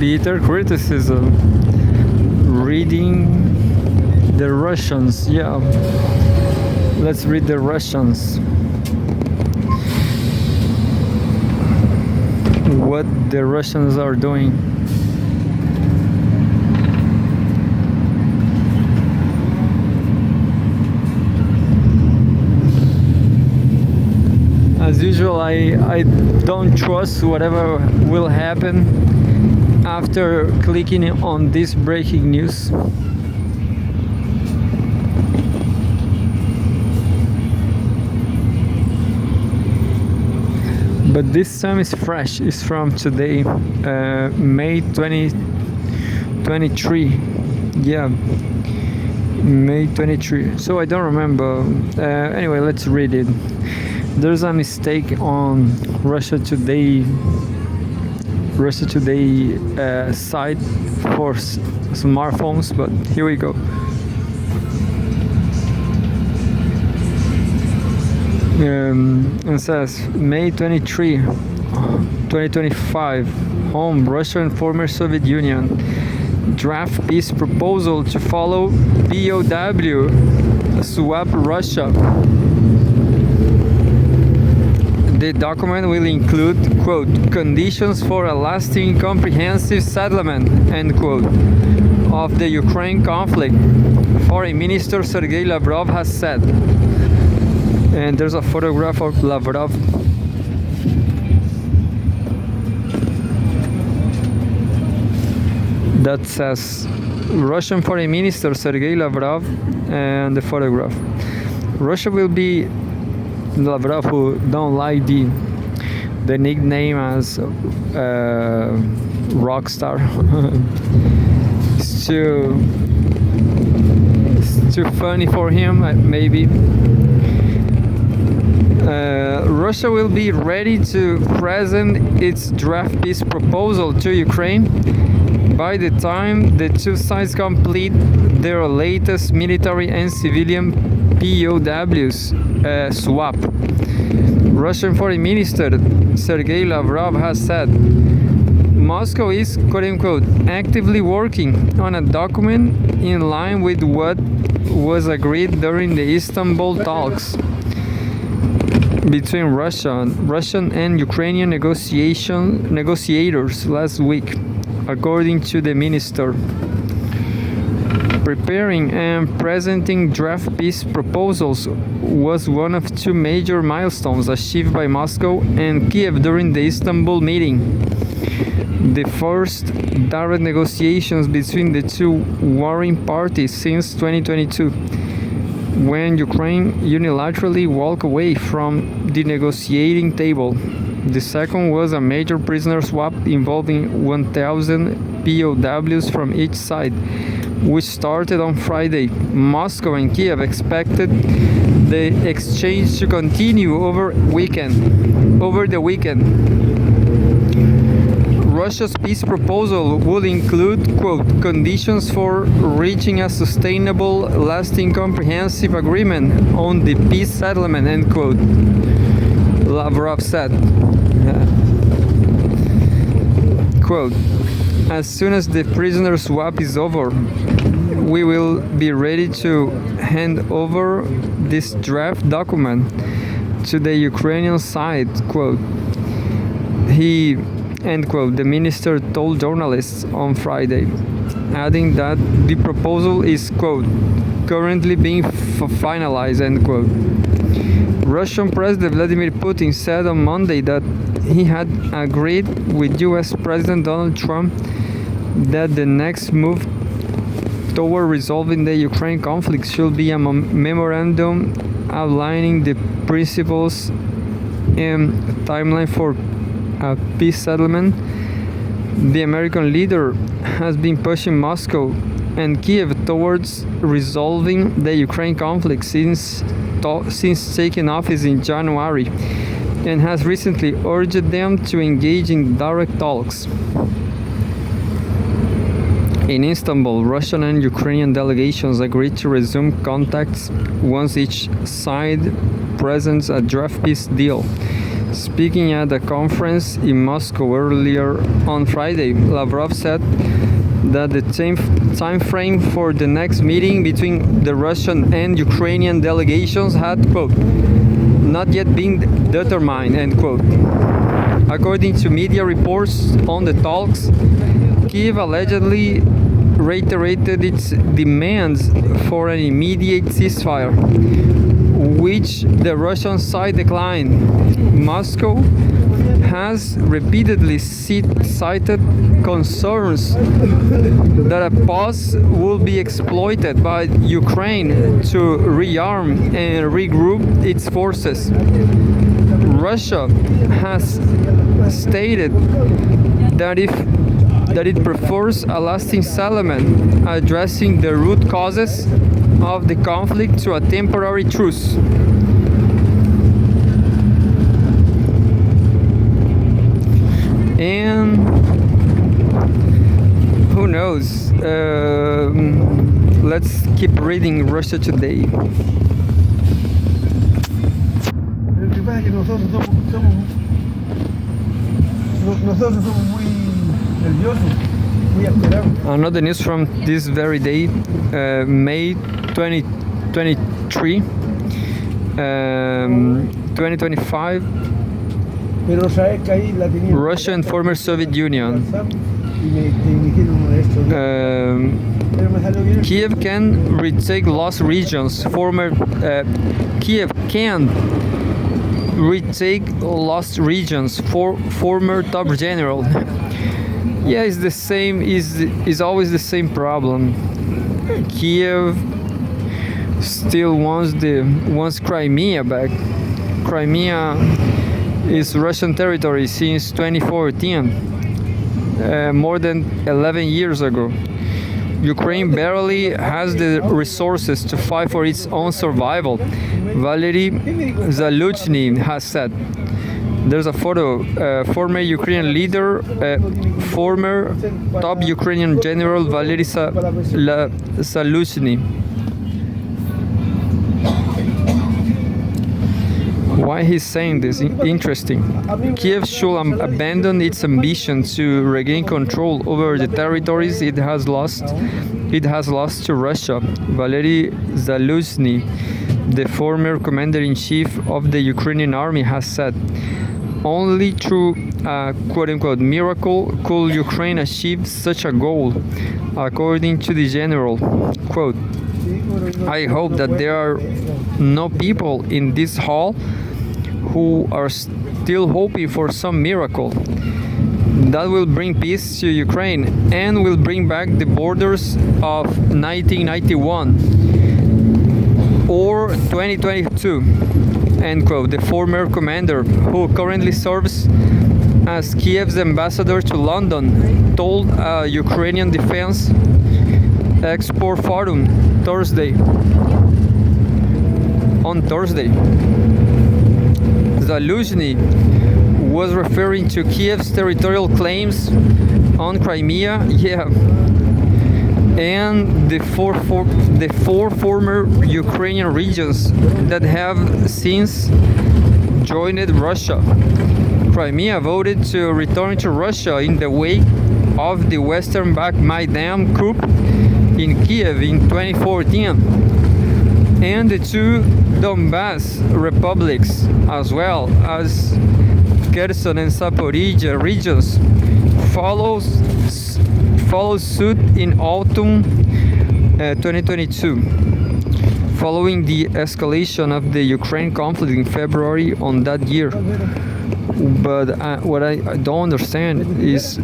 bitter criticism. Reading the Russians, yeah. Let's read the Russians. What the Russians are doing. As usual, I don't trust whatever will happen after clicking on this breaking news. But this time is fresh. It's from today, May 2023. Yeah, May 23. So I don't remember. Anyway, let's read it. There's a mistake on Russia Today site for smartphones, but here we go. It says May 23, 2025, home, Russia and former Soviet Union. Draft peace proposal to follow POW, swap Russia. The document will include, quote, conditions for a lasting comprehensive settlement, end quote, of the Ukraine conflict, Foreign Minister Sergei Lavrov has said. And there's a photograph of Lavrov. That says Russian Foreign Minister Sergei Lavrov and the photograph. Russia will be Lavrov, who don't like the nickname as rock star. It's too funny for him, maybe. Russia will be ready to present its draft peace proposal to Ukraine by the time the two sides complete their latest military and civilian POWs swap. Russian Foreign Minister Sergei Lavrov has said Moscow is, quote-unquote, actively working on a document in line with what was agreed during the Istanbul talks between Russian and Ukrainian negotiators last week, according to the minister. Preparing and presenting draft peace proposals was one of two major milestones achieved by Moscow and Kiev during the Istanbul meeting. The first direct negotiations between the two warring parties since 2022, when Ukraine unilaterally walked away from the negotiating table. The second was a major prisoner swap involving 1,000 POWs from each side, which started on Friday. Moscow and Kiev expected the exchange to continue over the weekend. Russia's peace proposal would include, quote, conditions for reaching a sustainable, lasting, comprehensive agreement on the peace settlement, end quote, Lavrov said. Quote, as soon as the prisoner swap is over, we will be ready to hand over this draft document to the Ukrainian side, quote. End quote, the minister told journalists on Friday, adding that the proposal is, quote, currently being finalized, end quote. Russian President Vladimir Putin said on Monday that he had agreed with US President Donald Trump that the next move toward resolving the Ukraine conflict should be a memorandum outlining the principles and timeline for a peace settlement. The American leader has been pushing Moscow and Kiev towards resolving the Ukraine conflict since taking office in January, and has recently urged them to engage in direct talks. In Istanbul, Russian and Ukrainian delegations agreed to resume contacts once each side presents a draft peace deal. Speaking at a conference in Moscow earlier on Friday, Lavrov said that the time frame for the next meeting between the Russian and Ukrainian delegations had, quote, not yet been determined, end quote. According to media reports on the talks, Kiev allegedly reiterated its demands for an immediate ceasefire, which the Russian side declined. Moscow has repeatedly cited concerns that a pause will be exploited by Ukraine to rearm and regroup its forces. Russia has stated that it prefers a lasting settlement, addressing the root causes of the conflict to a temporary truce. And who knows? Let's keep reading Russia Today. Lo que pasa es que nosotros somos muy nerviosos, muy alterados. Another news from this very day, May 2023, 2025. Pero sabes que ahí la tenía. Russia and former Soviet Union. Y me dijeron uno de estos. Pero me salió bien. Kiev can retake lost regions. Kiev can retake lost regions. For former top general. Yeah, it's the same. Is always the same problem. Kiev still wants Crimea back. Crimea is Russian territory since 2014, more than 11 years ago. Ukraine barely has the resources to fight for its own survival, Valery Zaluzhny has said. There's a photo, former Ukrainian leader, former top Ukrainian general Valery Zaluzhny. Why he's saying this? Interesting. Kiev should abandon its ambition to regain control over the territories it has lost to Russia. Valery Zaluzhny, the former commander-in-chief of the Ukrainian army, has said, only through a quote-unquote miracle could Ukraine achieve such a goal, according to the general. Quote, I hope that there are no people in this hall who are still hoping for some miracle that will bring peace to Ukraine and will bring back the borders of 1991 or 2022, end quote. The former commander, who currently serves as Kiev's ambassador to London, told a Ukrainian Defense Export Forum on Thursday. Zaluzhny was referring to Kiev's territorial claims on Crimea, and the four former Ukrainian regions that have since joined Russia. Crimea voted to return to Russia in the wake of the Western-backed Maidan coup in Kiev in 2014, and the two Donbass republics, as well as Kherson and Zaporizhia regions, follows suit in autumn 2022, following the escalation of the Ukraine conflict in February on that year. But what I don't understand is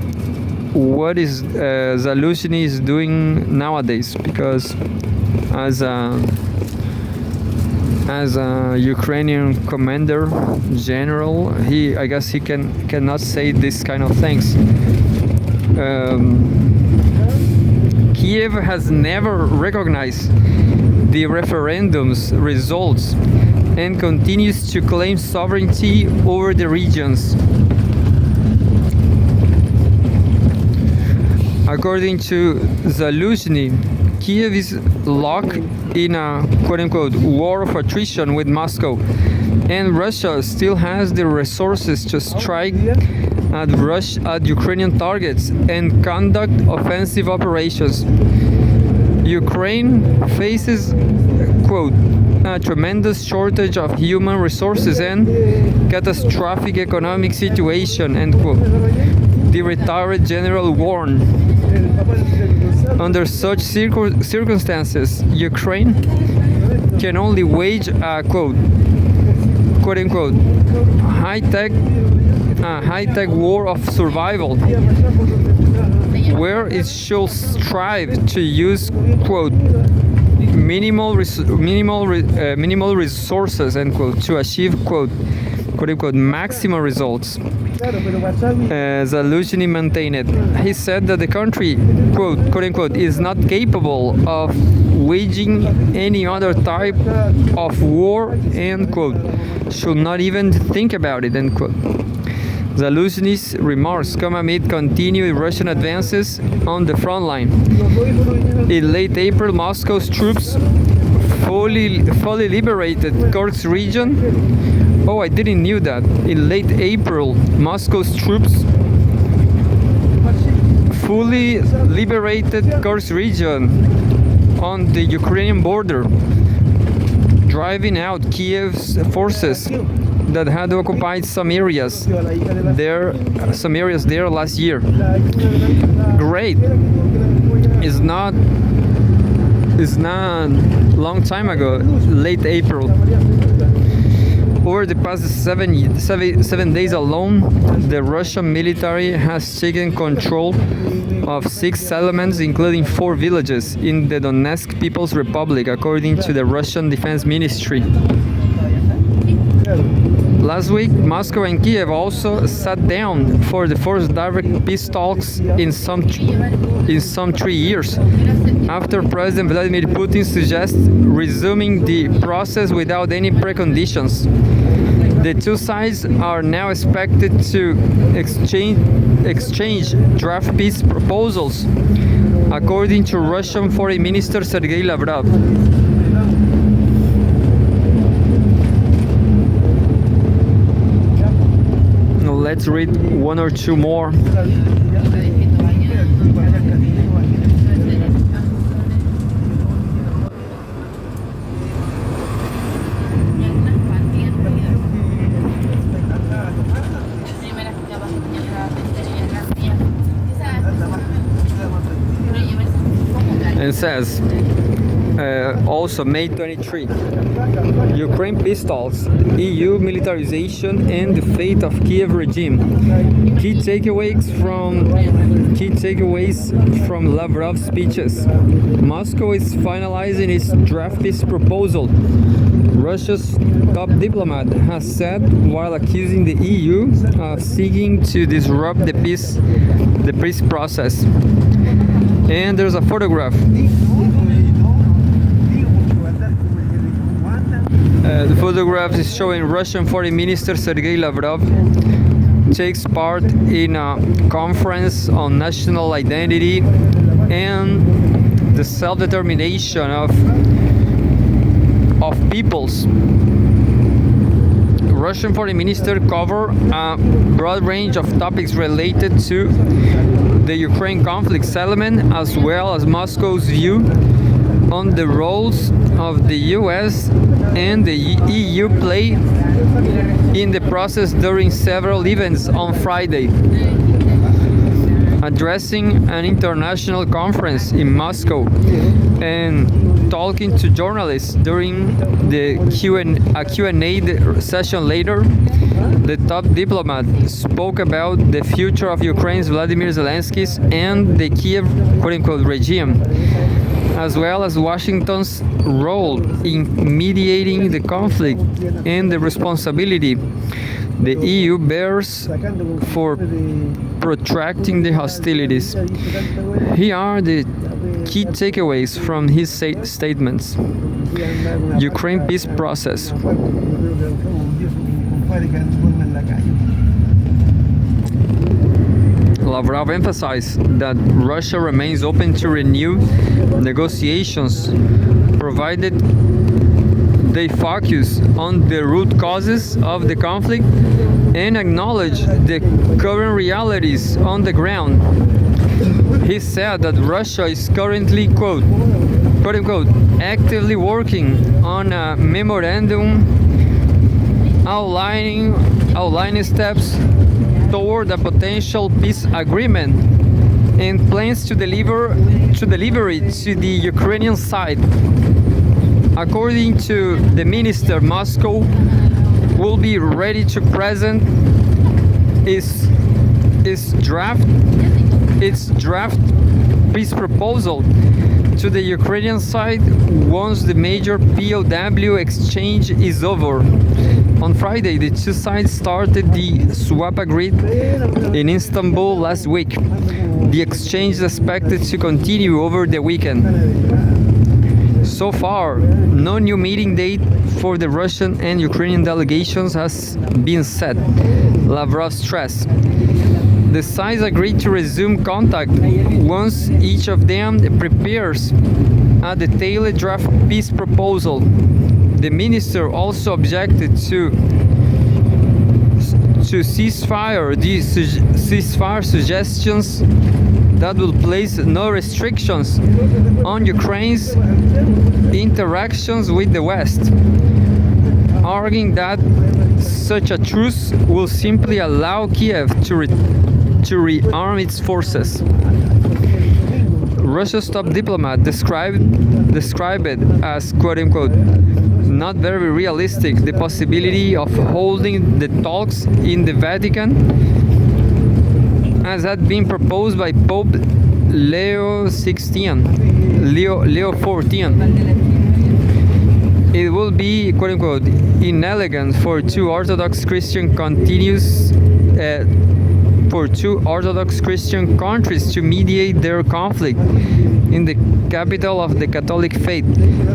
what is Zaluzhny is doing nowadays, because as a Ukrainian commander general, I guess he cannot say this kind of things. Kiev has never recognized the referendum's results and continues to claim sovereignty over the regions. According to Zaluzhny, Kiev is locked in a quote-unquote war of attrition with Moscow and Russia still has the resources to strike at Ukrainian targets and conduct offensive operations. Ukraine faces, quote, a tremendous shortage of human resources and catastrophic economic situation, end quote. The retired general warned. Under such circumstances, Ukraine can only wage a, quote unquote, high-tech war of survival, where it should strive to use, quote, minimal resources, end quote, to achieve, quote unquote, maximum results. Zaluzhny maintained. He said that the country, quote unquote, is not capable of waging any other type of war, end quote, should not even think about it, end quote. Zaluzhny's remarks come amid continued Russian advances on the front line. In late April, Moscow's troops fully liberated Kursk region. Oh, I didn't knew that. In late April, Moscow's troops fully liberated Kursk region on the Ukrainian border, driving out Kiev's forces that had occupied some areas there last year. Great. It's not long time ago, late April. Over the past seven days alone, the Russian military has taken control of 6 settlements, including 4 villages in the Donetsk People's Republic, according to the Russian Defense Ministry. Last week, Moscow and Kiev also sat down for the first direct peace talks in some 3 years, after President Vladimir Putin suggests resuming the process without any preconditions. The two sides are now expected to exchange draft peace proposals, according to Russian Foreign Minister Sergei Lavrov. Let's read 1 or 2 more. And says, also May 23, Ukraine peace talks, EU militarization and the fate of Kiev regime. Key takeaways from Lavrov's speeches. Moscow is finalizing its draft peace proposal, Russia's top diplomat has said, while accusing the EU of seeking to disrupt the peace process. And there's a photograph. The photograph is showing Russian Foreign Minister Sergei Lavrov takes part in a conference on national identity and the self-determination of peoples. Russian Foreign Minister covered a broad range of topics related to the Ukraine conflict settlement, as well as Moscow's view on the roles of the US and the EU play in the process during several events on Friday. Addressing an international conference in Moscow and talking to journalists during the Q&A session later, the top diplomat spoke about the future of Ukraine's Vladimir Zelensky's and the Kiev quote-unquote regime, as well as Washington's role in mediating the conflict and the responsibility the EU bears for protracting the hostilities. Here are the key takeaways from his statements. Ukraine peace process. Lavrov emphasized that Russia remains open to renew negotiations, provided They focus on the root causes of the conflict and acknowledge the current realities on the ground. He said that Russia is currently, quote unquote, actively working on a memorandum outlining steps toward a potential peace agreement and plans to deliver it to the Ukrainian side. According to the minister, Moscow will be ready to present its draft peace proposal to the Ukrainian side once the major POW exchange is over. On Friday, the two sides started the swap agreement in Istanbul last week. The exchange is expected to continue over the weekend. So far, no new meeting date for the Russian and Ukrainian delegations has been set, Lavrov stressed. The sides agreed to resume contact once each of them prepares a detailed draft peace proposal. The minister also objected to ceasefire suggestions that will place no restrictions on Ukraine's interactions with the West, arguing that such a truce will simply allow Kiev to rearm its forces. Russia's top diplomat described it as, quote-unquote, not very realistic, the possibility of holding the talks in the Vatican, as had been proposed by Pope Leo XVI. It will be, quote-unquote, inelegant for two Orthodox Christian countries to mediate their conflict in the capital of the Catholic faith,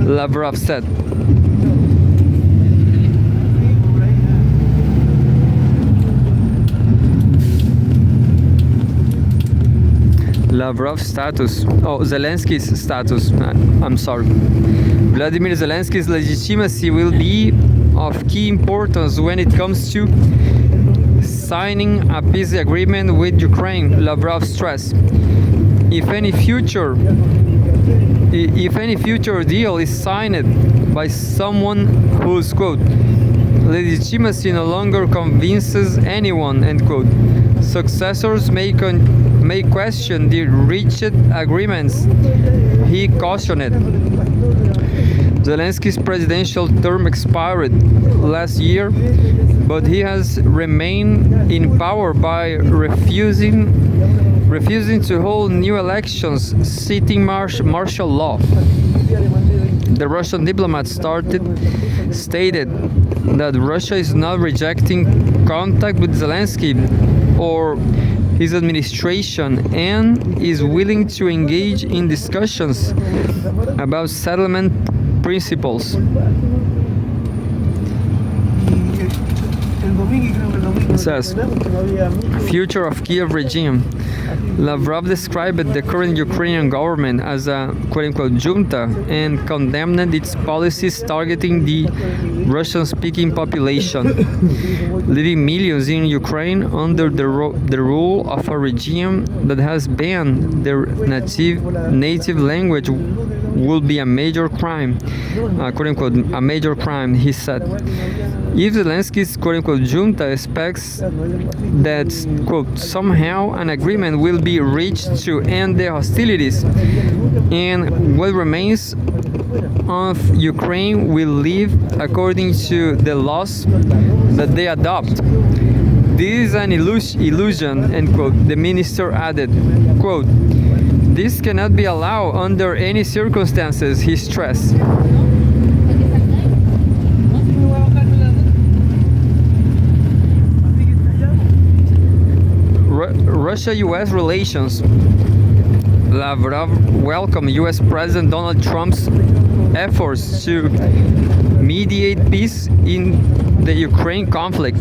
Lavrov said. Zelensky's status. I'm sorry. Vladimir Zelensky's legitimacy will be of key importance when it comes to signing a peace agreement with Ukraine, Lavrov stressed. If any future deal is signed by someone whose, quote, legitimacy no longer convinces anyone, end quote, successors may question the reached agreements, he cautioned. Zelensky's presidential term expired last year, but he has remained in power by refusing to hold new elections, citing martial law. The Russian diplomat stated that Russia is not rejecting contact with Zelensky or his administration and is willing to engage in discussions about settlement principles. It says, future of Kiev regime. Lavrov described the current Ukrainian government as a quote-unquote junta and condemned its policies targeting the Russian-speaking population, leaving millions in Ukraine under the rule of a regime that has banned their native language will be a major crime, quote-unquote, a major crime, he said. If Zelensky's quote-unquote junta expects that, quote, somehow an agreement will be reached to end the hostilities and what remains of Ukraine will live according to the laws that they adopt. This is an illusion, end quote, the minister added. Quote, this cannot be allowed under any circumstances, he stressed. Russia-US relations. Lavrov welcomed US President Donald Trump's efforts to mediate peace in the Ukraine conflict.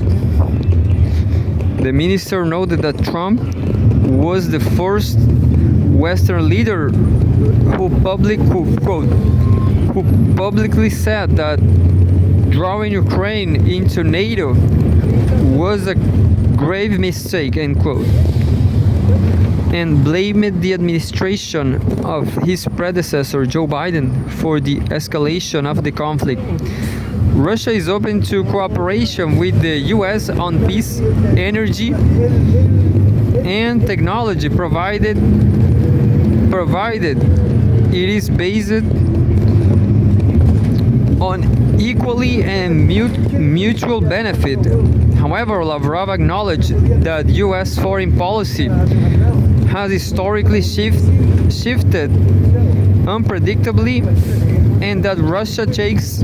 The minister noted that Trump was the first Western leader who publicly said that drawing Ukraine into NATO was a grave mistake, end quote, and blamed the administration of his predecessor Joe Biden for the escalation of the conflict. Russia is open to cooperation with the US on peace, energy, and technology provided it is based on equally and mutual benefit. However, Lavrov acknowledged that US foreign policy has historically shifted unpredictably, and that Russia takes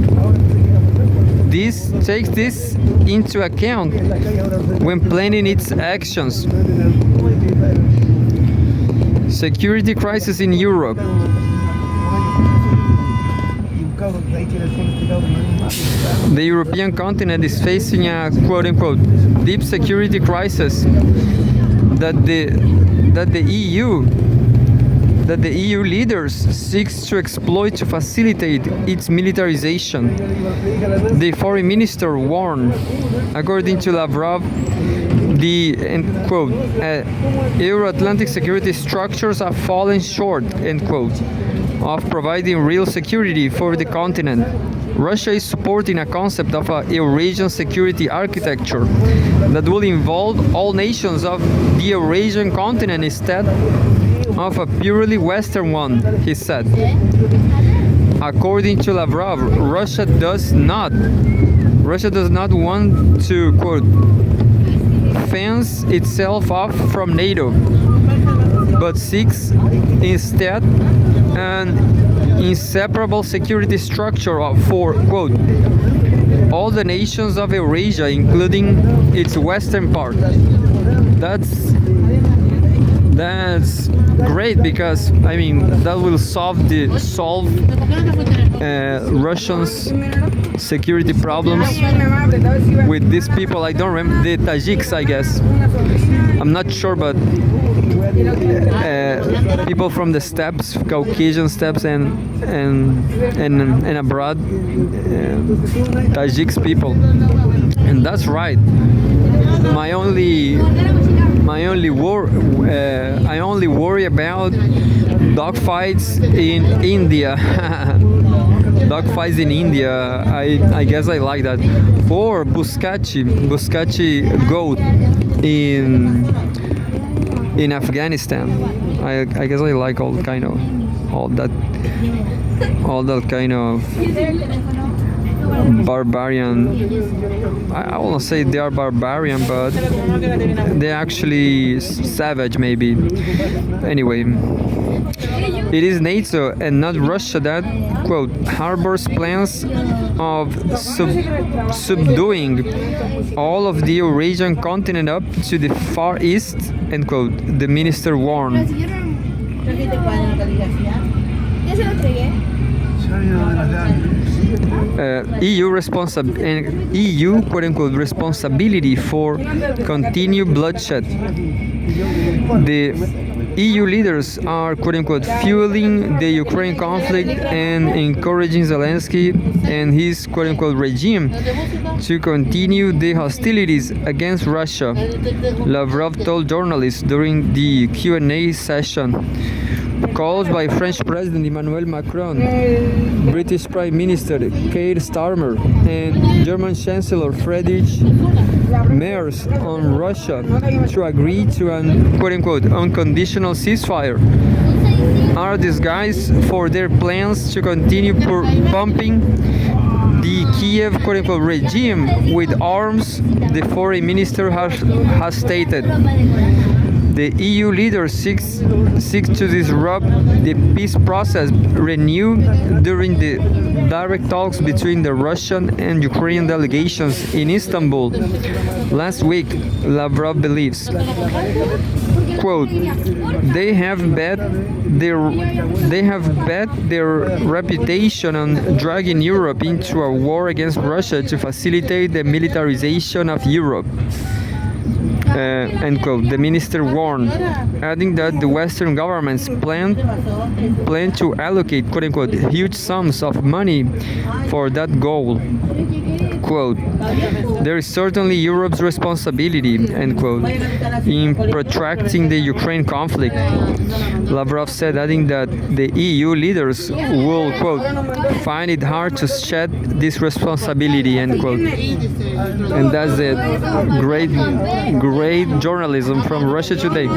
this into account when planning its actions. Security crisis in Europe. The European continent is facing a quote-unquote deep security crisis that the EU leaders seeks to exploit to facilitate its militarization. The foreign minister warned, according to Lavrov, the end quote, Euro-Atlantic security structures have fallen short, end quote, of providing real security for the continent. Russia is supporting a concept of a Eurasian security architecture that will involve all nations of the Eurasian continent instead of a purely Western one, he said. According to Lavrov, Russia does not want to, quote, fence itself off from NATO, but seeks instead an inseparable security structure for, quote, all the nations of Eurasia, including its western part. That's great, because I mean that will solve Russians' security problems with these people. I don't remember, the Tajiks, I guess. I'm not sure, but people from the steppes, Caucasian steppes, and abroad, Tajiks people, and that's right. I only worry about dogfights in India. Dogfights in India. I guess I like that. Or Buscacci goat in Afghanistan. I guess I like all that kind of barbarian. I won't say they are barbarian, but they're actually savage, maybe. Anyway, it is NATO and not Russia that, quote, harbors plans of subduing all of the Eurasian continent up to the Far East, end quote, the minister warned. EU quote-unquote responsibility for continued bloodshed. The EU leaders are quote-unquote fueling the Ukraine conflict and encouraging Zelensky and his quote-unquote regime to continue the hostilities against Russia, Lavrov told journalists during the Q&A session called by French President Emmanuel Macron, British Prime Minister Keir Starmer, and German Chancellor Friedrich Merz on Russia to agree to an quote-unquote unconditional ceasefire, are disguised for their plans to continue pumping the Kiev quote-unquote regime with arms, the foreign minister has stated. The EU leaders seek to disrupt the peace process renewed during the direct talks between the Russian and Ukrainian delegations in Istanbul last week, Lavrov believes. Quote, they have bet their reputation on dragging Europe into a war against Russia to facilitate the militarization of Europe. end quote, the minister warned, adding that the Western governments plan to allocate, quote unquote, huge sums of money for that goal. Quote, there is certainly Europe's responsibility, end quote, in protracting the Ukraine conflict, Lavrov said, adding that the EU leaders will, quote, find it hard to shed this responsibility, end quote. And that's it. Great journalism from Russia Today.